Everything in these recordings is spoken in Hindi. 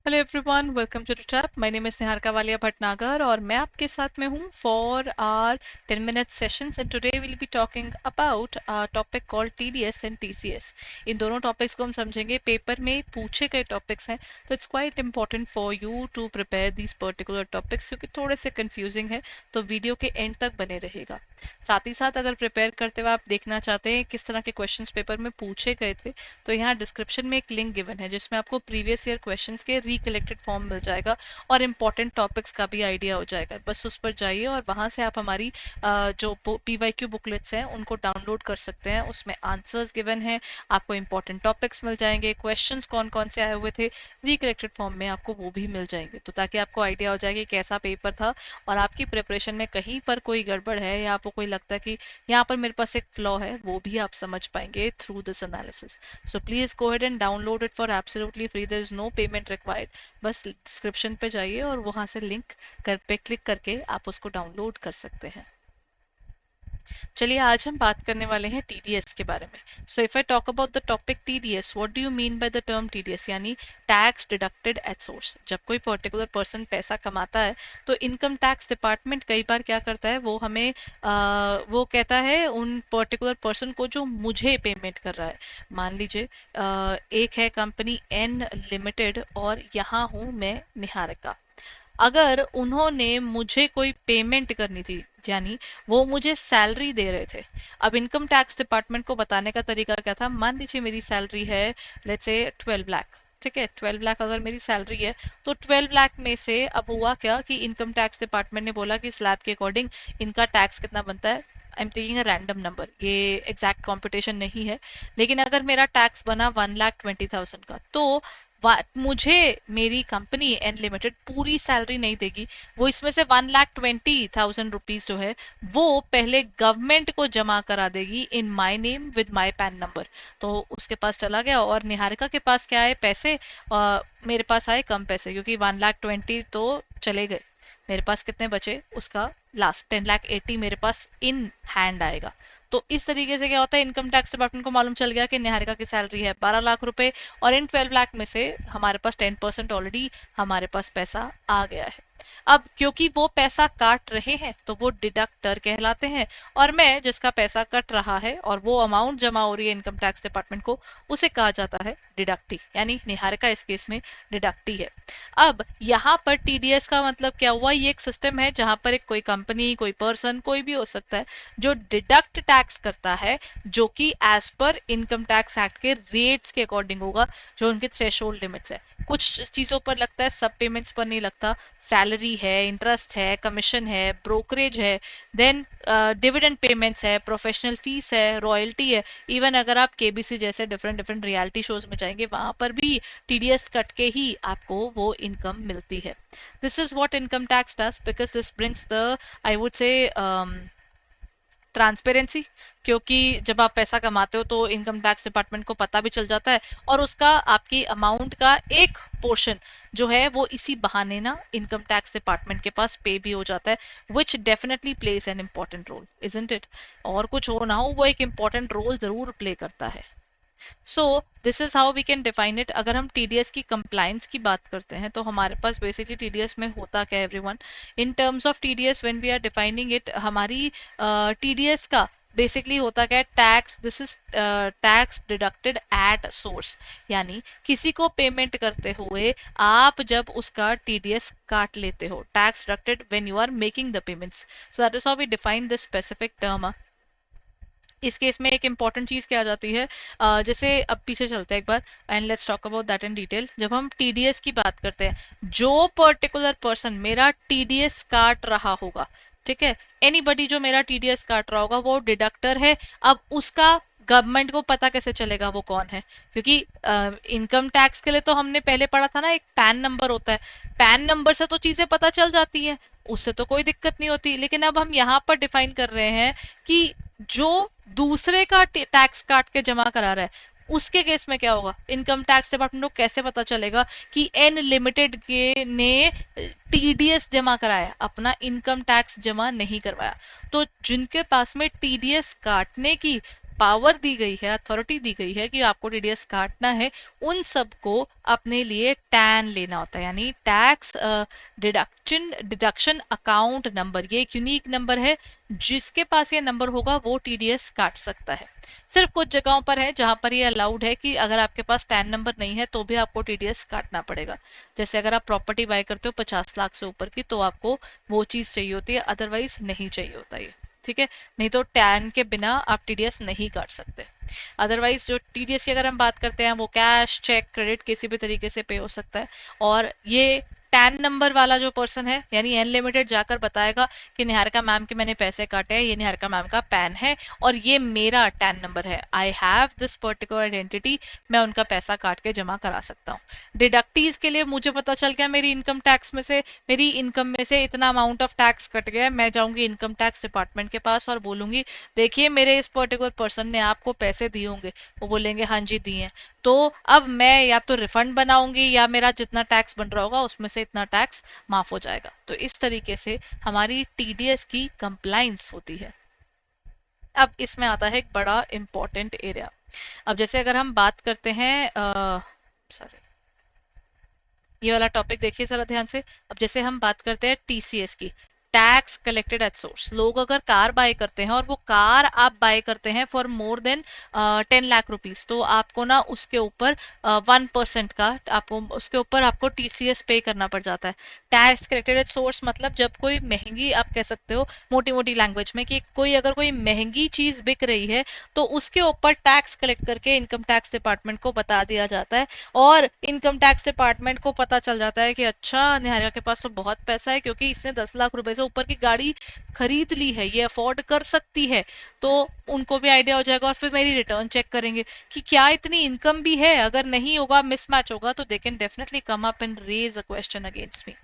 Hello everyone, welcome to the trap. My name is Niharika Walia Bhatnagar और मैं आपके साथ में हूँ for our 10 minute sessions and today will be talking about topic called TDS and TCS. इन दोनों टॉपिक्स को हम समझेंगे। पेपर में पूछे गए टॉपिक्स हैं, तो it's quite important for you to prepare these particular topics, क्योंकि थोड़े से कंफ्यूजिंग है, तो वीडियो के एंड तक बने रहेगा। साथ ही साथ अगर प्रिपेयर करते हुए आप देखना चाहते हैं किस तरह के क्वेश्चंस पेपर में पूछे गए थे, तो यहाँ डिस्क्रिप्शन में एक लिंक गिवन है जिसमें आपको प्रीवियस ईयर क्वेश्चंस के रिकलेक्टेड फॉर्म मिल जाएगा और इम्पॉर्टेंट टॉपिक्स का भी आइडिया हो जाएगा। बस उस पर जाइए और वहाँ से आप हमारी जो पीवाईक्यू बुकलेट्स हैं उनको डाउनलोड कर सकते हैं। उसमें आंसर्स गिवन है, आपको इंपॉर्टेंट टॉपिक्स मिल जाएंगे, क्वेश्चंस कौन कौन से आए हुए थे रिकलेक्टेड फॉर्म में आपको वो भी मिल जाएंगे, तो ताकि आपको आइडिया हो जाए कि कैसा पेपर था और आपकी प्रिपरेशन में कहीं पर कोई गड़बड़ है या आपको कोई लगता है कि यहाँ पर मेरे पास एक फ्लॉ है, वो भी आप समझ पाएंगे through this analysis. So please go ahead and download it for absolutely free. There is no payment required. बस डिस्क्रिप्शन पे जाइए और वहाँ से लिंक पे क्लिक करके आप उसको डाउनलोड कर सकते हैं। चलिए आज हम बात करने वाले हैं टीडीएस के बारे में। So if I talk about the topic TDS, what do you mean by the term TDS, यानी टैक्स डिडक्टेड एट सोर्स। जब कोई पर्टिकुलर पर्सन पैसा कमाता है तो इनकम टैक्स डिपार्टमेंट कई बार क्या करता है, वो हमें वो कहता है उन पर्टिकुलर पर्सन को जो मुझे पेमेंट कर रहा है। मान लीजिए एक है कंपनी एन लिमिटेड और यहाँ हूँ मैं निहारिका। अगर उन्होंने मुझे कोई पेमेंट करनी थी, यानी वो मुझे सैलरी दे रहे थे। अब इनकम टैक्स डिपार्टमेंट को बताने का तरीका क्या था, मान लीजिए मेरी सैलरी है लेट्स से 12 लाख। ठीक है, 12 लाख अगर मेरी सैलरी है तो 12 लाख में से अब हुआ क्या कि इनकम टैक्स डिपार्टमेंट ने बोला कि स्लैब के अकॉर्डिंग इनका टैक्स कितना बनता है। I am taking a random number, ये एग्जैक्ट कॉम्पिटिशन नहीं है, लेकिन अगर मेरा टैक्स बना 1,20,000 का, तो मुझे मेरी कंपनी एन लिमिटेड पूरी सैलरी नहीं देगी। वो इसमें से 1,20,000 रुपीज जो है वो पहले गवर्नमेंट को जमा करा देगी in my name with my pan number. तो उसके पास चला गया और निहारिका के पास क्या है, पैसे। मेरे पास आए कम पैसे, क्योंकि 1,20,000 तो चले गए। मेरे पास कितने बचे, उसका लास्ट 10,80,000 मेरे पास इन हैंड आएगा। तो इस तरीके से क्या होता है, इनकम टैक्स डिपार्टमेंट को मालूम चल गया कि निहारिका की सैलरी है 12 लाख रुपए और इन 12 लाख में से हमारे पास 10% ऑलरेडी हमारे पास पैसा आ गया है। अब क्योंकि वो पैसा काट रहे हैं तो वो डिडक्टर कहलाते हैं, और मैं जिसका पैसा कट रहा है और वो अमाउंट जमा हो रही है इनकम टैक्स डिपार्टमेंट को, उसे कहा जाता है डिडक्टी, यानी निहारिका इस केस में डिडक्टी है। अब यहाँ पर टीडीएस का मतलब क्या हुआ, ये एक सिस्टम है जहां पर एक कोई कंपनी, कोई पर्सन, कोई भी हो सकता है, जो डिडक्ट टैक्स करता है, जो कि एज पर इनकम टैक्स एक्ट के रेट्स के अकॉर्डिंग होगा, जो उनके थ्रेशोल्ड लिमिट्स है। कुछ चीजों पर लगता है, सब पेमेंट्स पर नहीं लगता। सैलरी है, इंटरेस्ट है, कमीशन है, ब्रोकरेज है, देन डिविडेंड पेमेंट्स है, प्रोफेशनल फीस है, रॉयल्टी है। इवन अगर आप केबीसी जैसे डिफरेंट डिफरेंट रियलिटी शोज में जाएंगे, वहां पर भी टीडीएस कट के ही आपको वो इनकम मिलती है। This is what income tax does, because this brings the, I would say, transparency. क्योंकि जब आप पैसा कमाते हो तो इनकम टैक्स डिपार्टमेंट को पता भी चल जाता है, और उसका आपकी अमाउंट का एक पोर्शन जो है वो इसी बहाने ना इनकम टैक्स डिपार्टमेंट के पास पे भी हो जाता है, which definitely plays an important role, isn't it. और कुछ हो ना हो, वो एक इम्पॉर्टेंट रोल जरूर प्ले करता है। So this is how we can define it. अगर हम टीडीएस की कंप्लाइंस की बात करते हैं तो हमारे पास बेसिकली टीडीएस में होता क्या है everyone, in terms of TDS when we are defining it, हमारी टीडीएस का बेसिकली होता क्या है, tax, this is tax deducted at source. यानी किसी को पेमेंट करते हुए आप जब उसका टीडीएस काट लेते हो, tax deducted when you are making the payments. So that is how we define this specific term. इस केस में एक इंपॉर्टेंट चीज क्या आ जाती है, जैसे अब पीछे चलते हैं एक बार and let's talk about that in detail. जब हम टीडीएस की बात करते हैं, जो पर्टिकुलर पर्सन मेरा टीडीएस काट रहा होगा, ठीक है, एनीबडी जो मेरा टीडीएस काट रहा होगा वो डिडक्टर है। अब उसका गवर्नमेंट को पता कैसे चलेगा वो कौन है, क्योंकि इनकम टैक्स के लिए तो हमने पहले पढ़ा था ना, एक पैन नंबर होता है। पैन नंबर से तो चीजें पता चल जाती हैं, उससे तो कोई दिक्कत नहीं होती। लेकिन अब हम यहाँ पर डिफाइन कर रहे हैं कि जो दूसरे का टैक्स काट के जमा करा रहा है, उसके केस में क्या होगा, इनकम टैक्स डिपार्टमेंट को कैसे पता चलेगा कि एन लिमिटेड के ने टीडीएस जमा कराया, अपना इनकम टैक्स जमा नहीं करवाया। तो जिनके पास में टीडीएस काटने की पावर दी गई है, अथॉरिटी दी गई है कि आपको टीडीएस काटना है, उन सबको अपने लिए टैन लेना होता है, यानी टैक्स डिडक्शन अकाउंट नंबर। ये एक यूनिक नंबर है, जिसके पास ये नंबर होगा वो टीडीएस काट सकता है। सिर्फ कुछ जगहों पर है जहां पर ये अलाउड है कि अगर आपके पास टैन नंबर नहीं है तो भी आपको टीडीएस काटना पड़ेगा। जैसे अगर आप प्रॉपर्टी बाय करते हो 50 लाख से ऊपर की, तो आपको वो चीज चाहिए होती है, अदरवाइज नहीं चाहिए होता ये। ठीक है, नहीं तो टैन के बिना आप टीडीएस नहीं काट सकते। अदरवाइज जो टीडीएस की अगर हम बात करते हैं, वो कैश, चेक, क्रेडिट किसी भी तरीके से पे हो सकता है। और ये टैन नंबर वाला जो पर्सन है, यानी अनलिमिटेड जाकर बताएगा कि निहारिका मैम के मैंने पैसे काटे हैं, ये निहारिका मैम का पैन है और ये मेरा टैन नंबर है, I have this particular identity, मैं उनका पैसा काट के जमा करा सकता हूँ। डिडक्टीज के लिए मुझे पता चल गया मेरी इनकम टैक्स में से, मेरी इनकम में से इतना अमाउंट ऑफ टैक्स कट गया है, मैं जाऊंगी इनकम टैक्स डिपार्टमेंट के पास और बोलूंगी देखिए मेरे इस पर्टिकुलर पर्सन ने आपको पैसे दिए होंगे। वो बोलेंगे हाँ जी दिए हैं। तो अब मैं या तो रिफंड बनाऊंगी या मेरा जितना टैक्स बन रहा होगा उसमें से इतना टैक्स माफ हो जाएगा। तो इस तरीके से हमारी टीडीएस की कंप्लाइंस होती है। अब इसमें आता है एक बड़ा इंपॉर्टेंट एरिया। अब जैसे अगर हम बात करते हैं, सॉरी, ये वाला टॉपिक देखिए जरा ध्यान से। अब जैसे हम बात करते हैं टीसीएस की, टैक्स कलेक्टेड एट सोर्स। लोग अगर कार बाय करते हैं और वो कार आप बाय करते हैं for more than 10 lakh rupees, तो आपको ना उसके ऊपर 1% का आपको उसके ऊपर आपको टीसीएस पे करना पड़ जाता है। टैक्स कलेक्टेड एट सोर्स मतलब जब कोई महंगी, आप कह सकते हो मोटी मोटी लैंग्वेज में, कि कोई अगर कोई महंगी चीज बिक रही है तो उसके ऊपर टैक्स कलेक्ट करके इनकम टैक्स डिपार्टमेंट को बता दिया जाता है। और इनकम टैक्स डिपार्टमेंट को पता चल जाता है कि अच्छा निहारिका के पास तो बहुत पैसा है, क्योंकि इसने 10 लाख रुपए से ऊपर की गाड़ी खरीद ली है, ये अफोर्ड कर सकती है। तो उनको भी आइडिया हो जाएगा और फिर मेरी रिटर्न चेक करेंगे कि क्या इतनी इनकम भी है। अगर नहीं होगा, मिसमैच होगा, तो they can definitely come up and raise a question against me.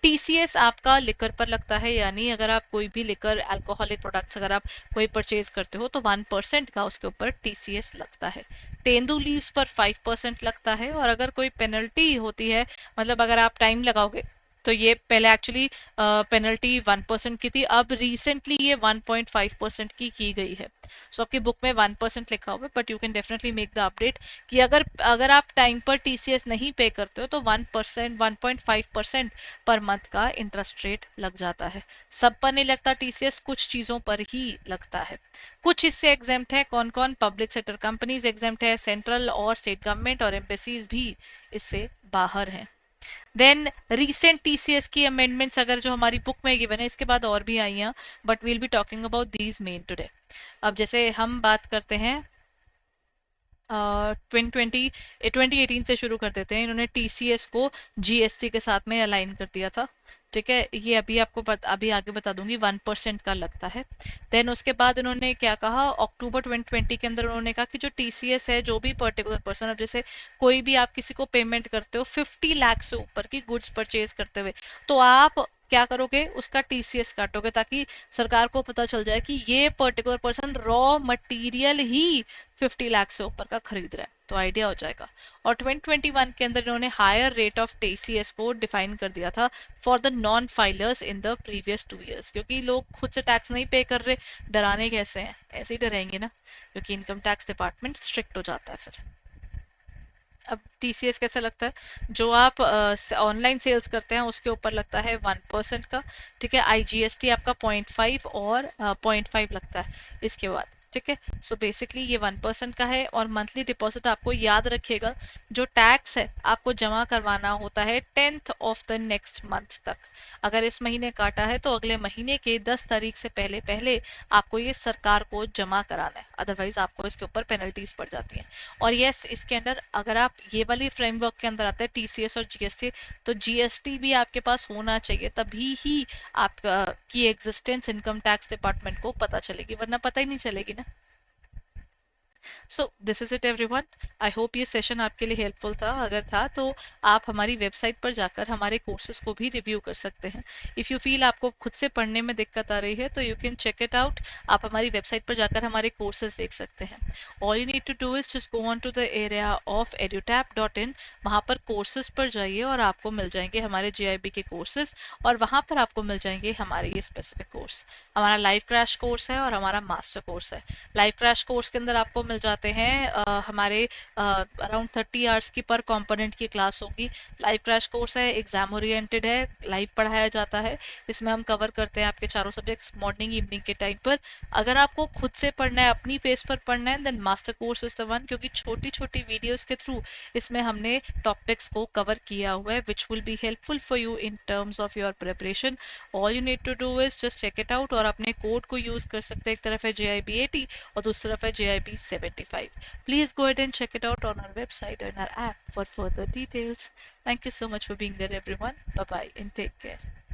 TCS आपका लिकर पर लगता है, यानी अगर आप कोई भी लिकर, अल्कोहलिक प्रोडक्ट्स अगर आप कोई परचेज करते हो तो 1% का उसके ऊपर टीसीएस लगता है। तेंदू लीव्स पर 5% लगता है। और अगर कोई पेनल्टी होती है, मतलब अगर आप टाइम लगाओगे, तो ये पहले एक्चुअली पेनल्टी 1% की थी, अब रिसेंटली ये 1.5% की गई है। सो आपकी बुक में 1% लिखा हुआ है, but you can definitely make the update कि अगर अगर आप टाइम पर टीसीएस नहीं पे करते हो तो 1.5% पर मंथ का इंटरेस्ट रेट लग जाता है। सब पर नहीं लगता टीसीएस, कुछ चीजों पर ही लगता है। कुछ इससे एग्जेम्प्ट है, कौन कौन? पब्लिक सेक्टर कंपनीज एग्जेम्प्ट है, सेंट्रल और स्टेट गवर्नमेंट और एम्बेसीज भी इससे बाहर हैं। देन रीसेंट टीसीएस की अमेंडमेंट्स अगर जो हमारी बुक में गिवन है, इसके बाद और भी आई हैं, but we'll be talking about these main today. अब जैसे हम बात करते हैं 2018 से शुरू कर देते हैं। इन्होंने टीसीएस को जीएसटी के साथ में अलाइन कर दिया था। ठीक है, ये अभी आपको अभी आगे बता दूंगी, 1% का लगता है। देन उसके बाद इन्होंने क्या कहा, अक्टूबर 2020 के अंदर उन्होंने कहा कि जो टीसीएस है, जो भी पर्टिकुलर पर्सन, अब जैसे कोई भी आप किसी को पेमेंट करते हो 50 लाख से ऊपर की गुड्स परचेज करते हुए, तो आप क्या करोगे, उसका टीसीएस काटोगे, ताकि सरकार को पता चल जाए कि ये पर्टिकुलर पर्सन रॉ मटेरियल ही 50 लाख से ऊपर का खरीद रहा है, तो आइडिया हो जाएगा। और 2021 के अंदर इन्होंने हायर रेट ऑफ टीसीएस को डिफाइन कर दिया था for the non filers in the previous 2 years, क्योंकि लोग खुद से टैक्स नहीं पे कर रहे, डराने कैसे हैं, ऐसे ही डरेंगे ना, क्योंकि इनकम टैक्स डिपार्टमेंट स्ट्रिक्ट हो जाता है फिर। अब टीसीएस कैसे लगता है, जो आप ऑनलाइन सेल्स करते हैं उसके ऊपर लगता है 1% का। ठीक है, आईजीएसटी आपका 0.5 और 0.5 लगता है इसके बाद। ठीक है, सो बेसिकली ये 1% का है। और मंथली डिपॉजिट आपको याद रखिएगा, जो टैक्स है आपको जमा करवाना होता है 10th of the next month तक। अगर इस महीने काटा है तो अगले महीने के 10 तारीख से पहले पहले आपको ये सरकार को जमा कराना है, अदरवाइज आपको इसके ऊपर पेनल्टीज पड़ जाती हैं। और यस, इसके अंदर अगर आप ये वाली फ्रेमवर्क के अंदर आते हैं टीसीएस और जीएसटी, तो जीएसटी भी आपके पास होना चाहिए, तभी ही आपका की एग्जिस्टेंस इनकम टैक्स डिपार्टमेंट को पता चलेगी, वरना पता ही नहीं चलेगी ना। सो this is it everyone. I hope ये सेशन आपके लिए हेल्पफुल था। अगर था तो आप हमारी वेबसाइट पर जाकर हमारे कोर्सेज को भी रिव्यू कर सकते हैं। इफ़ यू फील आपको खुद से पढ़ने में दिक्कत आ रही है तो you can check it out. आप हमारी वेबसाइट पर जाकर हमारे कोर्सेज देख सकते हैं। All you need to do is just go on to the area of edutap.in। वहाँ पर कोर्सेज पर जाइए और आपको मिल जाएंगे हमारे GIB के कोर्सेज, और वहाँ पर आपको मिल जाएंगे हमारे ये स्पेसिफिक कोर्स। हमारा लाइव क्रैश कोर्स है और हमारा मास्टर कोर्स है। लाइव क्रैश कोर्स के अंदर आपको मिल जाते हैं हमारे अराउंड 30 आवर्स की पर कंपोनेंट की क्लास होगी। लाइव क्रैश कोर्स है, एग्जाम ओरिएंटेड है, लाइव पढ़ाया जाता है। इसमें हम कवर करते हैं आपके चारों सब्जेक्ट्स मॉर्निंग इवनिंग के टाइम पर। अगर आपको खुद से पढ़ना है, अपनी पेस पर पढ़ना है, then master course is the one, क्योंकि छोटी छोटी वीडियोस के थ्रू इसमें हमने टॉपिक्स को कवर किया हुआ है which will be helpful for you in terms of your preparation. All you need to do is just check it out, और अपने कोड को यूज कर सकते हैं। एक तरफ है JIB80 और दूसरी तरफ है JIB75। Please go ahead and check it out on our website and our app for further details. Thank you so much for being there, everyone. Bye bye and take care.